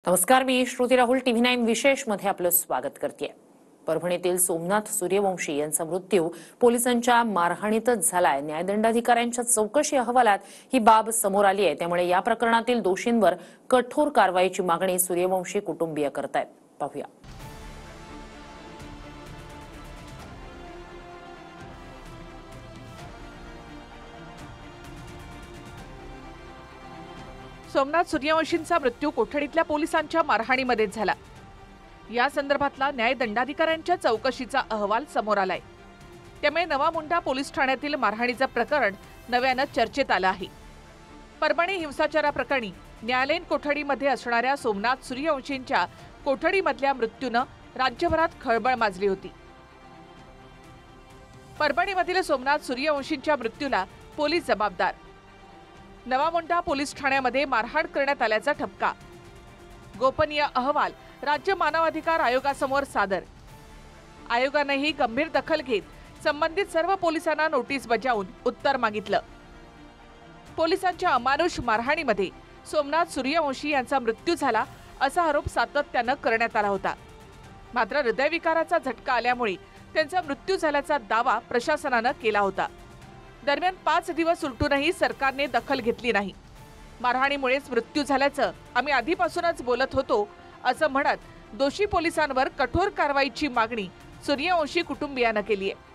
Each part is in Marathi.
नमस्कार, मी श्रुती राहुल TV9 विशेष मध्ये आपलं स्वागत करते। परभणीतील सोमनाथ सूर्यवंशी यांचा मृत्यू पोलिसांच्या मारहाणीतच झालाय। न्यायदंडाधिकाऱ्यांच्या चौकशी अहवालात ही बाब समोर आली आहे। त्यामुळे या प्रकरणातील दोषींवर कठोर कारवाईची मागणी सूर्यवंशी कुटुंबीय करतायत। पाहूया। सोमनाथ सूर्यवंशींचा मृत्यू कोठडीतल्या पोलिसांच्या मारहाणीमध्येच झाला। या संदर्भातला न्यायदंडाधिकाऱ्यांच्या चौकशीचा अहवाल समोर आलाय। त्यामुळे नवा मुंडा पोलीस ठाण्यातील मारहाणीचं प्रकरण नव्यानं चर्चेत आलं आहे। परभणी हिंसाचाराप्रकरणी न्यायालयीन कोठडीमध्ये असणाऱ्या सोमनाथ सूर्यवंशींच्या कोठडीमधल्या मृत्यूनं राज्यभरात खळबळ माजली होती। परभणीमधील सोमनाथ सूर्यवंशींच्या मृत्यूला पोलीस जबाबदार। नवा मुंडा पोलीस ठाण्यामध्ये मारहाण करण्यात आल्याचा ठपका। गोपनीय अहवाल राज्य मानवाधिकार आयोगासमोर सादर। आयोगानेही गंभीर दखल घेत संबंधित सर्व पोलिसांना नोटीस बजावून उत्तर मागितलं। पोलिसांच्या अमानुष मारहाणीमध्ये सोमनाथ सूर्यवंशी यांचा मृत्यू झाला असा आरोप सातत्यानं करण्यात आला होता। मात्र हृदयविकाराचा झटका आल्यामुळे त्यांचा मृत्यू झाल्याचा दावा प्रशासनानं केला होता। दरम्यान 5 दिवस उलटूनही सरकारने दखल घेतली नाही। मारहाणीमुळेच मृत्यू झाल्याचं आम्ही आधीपासूनच बोलत होतो असं म्हणत दोषी पोलिसांवर कठोर कारवाईची मागणी सूर्यवंशी कुटुंबियांना केली आहे।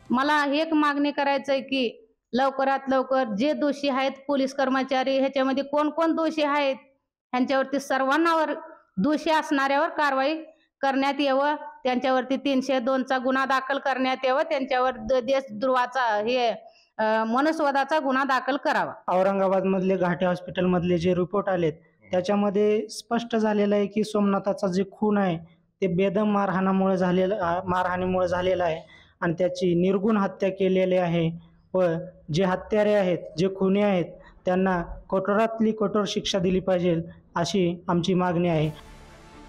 मला एक मागणी करायचंय की लवकरात लवकर जे दोषी आहेत पोलीस कर्मचारी ह्याच्यामध्ये कोण कोण दोषी आहेत ह्यांच्यावरती सर्वांनावर दोषी असणाऱ्यावर कारवाई करण्यात यावं। त्यांच्यावरती 302 चा गुन्हा दाखल करण्यात यावा। त्यांच्यावर देशद्रोहाचा मनुस्वादाचा गुन्हा दाखल करावा। औरंगाबाद मधले घाटे हॉस्पिटल मधले जे रिपोर्ट आलेत त्याच्यामध्ये स्पष्ट झालेलं आहे की सोमनाथाचा जे खून आहे ते बेदम मारहाणीमुळे झालेला आहे आणि त्याची निर्गुण हत्या केलेली आहे व जे हत्यारे आहेत जे खुनी आहेत त्यांना कठोरातली कठोर शिक्षा दिली पाहिजे अशी आमची मागणी आहे।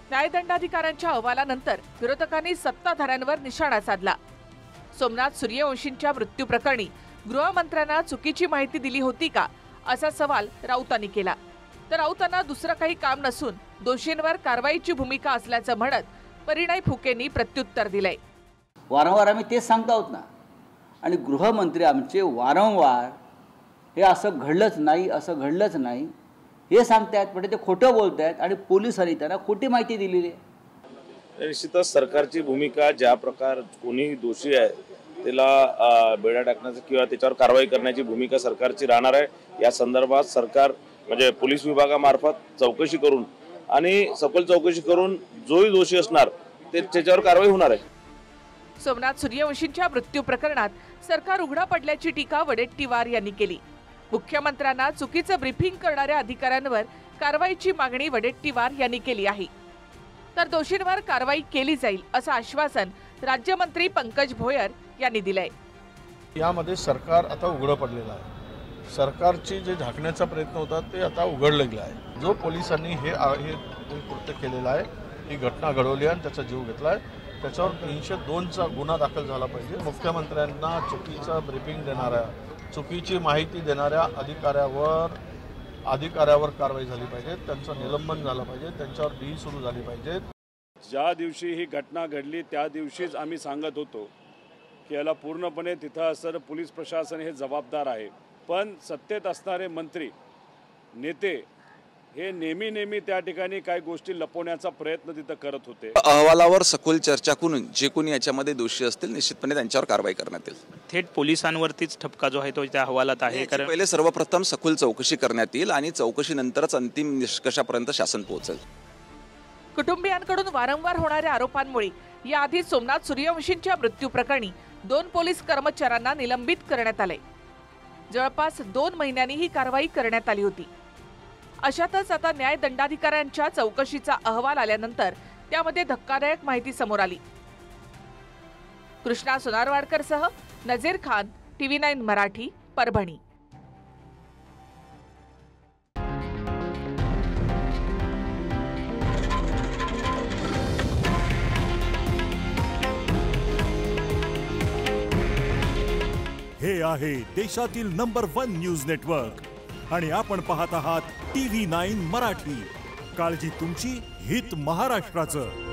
न्यायदंडाधिकाऱ्यांच्या अहवालानंतर विरोधकांनी सत्ताधाऱ्यांवर निशाणा साधला। सोमनाथ सूर्यवंशींच्या मृत्यू प्रकरणी गृहमंत्र्यांना चुकीची माहिती दिली होती का असा सवाल राऊतांनी केला। तर राऊतांना दुसरं काही काम नसून दोषींवर कारवाईची भूमिका असल्याचं म्हणत परिणय फुकेंनी प्रत्युत्तर दिलंय। वारंवार आम्ही तेच सांगत आहोत ना, आणि गृहमंत्री आमचे वारंवार हे असं घडलंच नाही हे सांगतायत, पण ते खोटं बोलतायत आणि पोलिसांनी त्यांना खोटी माहिती दिलेली आहे। निश्चितच सरकारची भूमिका ज्या प्रकार कोणी दोषी आहे त्याला बेड्या टाकण्याची किंवा त्याच्यावर कारवाई करण्याची भूमिका सरकारची राहणार आहे। या संदर्भात सरकार म्हणजे पोलीस विभागामार्फत चौकशी करून आणि सखोल चौकशी करून जोही दोषी असणार त्याच्यावर कारवाई होणार आहे। सोमनाथ सूर्यवंशींच्या मृत्यू प्रकरणात सरकार उघडा पडल्याची टीका वडेट्टीवार यांनी केली। मुख्यमंत्र्यांना चुकीचं ब्रीफिंग करणाऱ्या अधिकाऱ्यांवर कारवाईची मागणी वडेट्टीवार यांनी केली आहे। तर दोषींवर कारवाई केली जाईल असं आश्वासन राज्यमंत्री पंकज भोयर यांनी दिलंय। यामध्ये सरकार आता उघडं पडलेलं आहे। सरकारची जे झाकण्याचा प्रयत्न होता ते आता उघडलेलं आहे। जो पोलिसांनी हे कृत्य केलेलं आहे, ही घटना घडवली आणि त्याचा जीव घेतला आहे, त्याच्यावर 302 चा गुन्हा दाखल झाला पाहिजे। मुख्यमंत्र्यांना चुकीचं ब्रीफिंग देणाऱ्या चुकीची माहिती देणाऱ्या अधिकाऱ्यावर कारवाई झाली पाहिजे। त्यांचं निलंबन झालं पाहिजे, त्यांच्यावर डी सुरू झाली पाहिजे। ज्या दिवशी ही घटना घडली त्या दिवशीच आम्ही सांगत होतो की याला पूर्णपणे तिथं असणारं पोलीस प्रशासन हे जबाबदार आहे, पण सत्तेत असणारे मंत्री नेते हे नेहमी त्या ठिकाणी काही गोष्टी लपवण्याचा प्रयत्न तिथं करत होते। अहवालावर सखोल चर्चा करून जे कोणी याच्यामध्ये दोषी असतील निश्चितपणे त्यांच्यावर कारवाई करण्यात येईल। थेट पोलिसांवरतीच ठपका जो आहे तो त्या अहवालात आहे। कारण पहिले सर्वप्रथम सखोल चौकशी करण्यात येईल आणि चौकशीनंतरच अंतिम निष्कर्षापर्यंत शासन पोहोचेल। कुटुंबियांकडून वारंवार होणाऱ्या आरोपांमुळे याआधी सोमनाथ सूर्यवंशींच्या मृत्यू प्रकरणी 2 पोलीस कर्मचाऱ्यांना निलंबित करण्यात आले। जवळपास 2 महिन्यांनी ही कारवाई करण्यात आली होती। अशातच आता न्यायदंडाधिकाऱ्यांच्या चौकशीचा अहवाल आल्यानंतर त्यामध्ये धक्कादायक माहिती समोर आली। कृष्णा सोनारवाडकरसह नजीर खान, TV9 मराठी, परभणी। हे आहे देशातील नंबर 1 न्यूज नेटवर्क आणि आपण पाहत आहात TV9 मराठी। काळजी तुमची, हित महाराष्ट्राचं.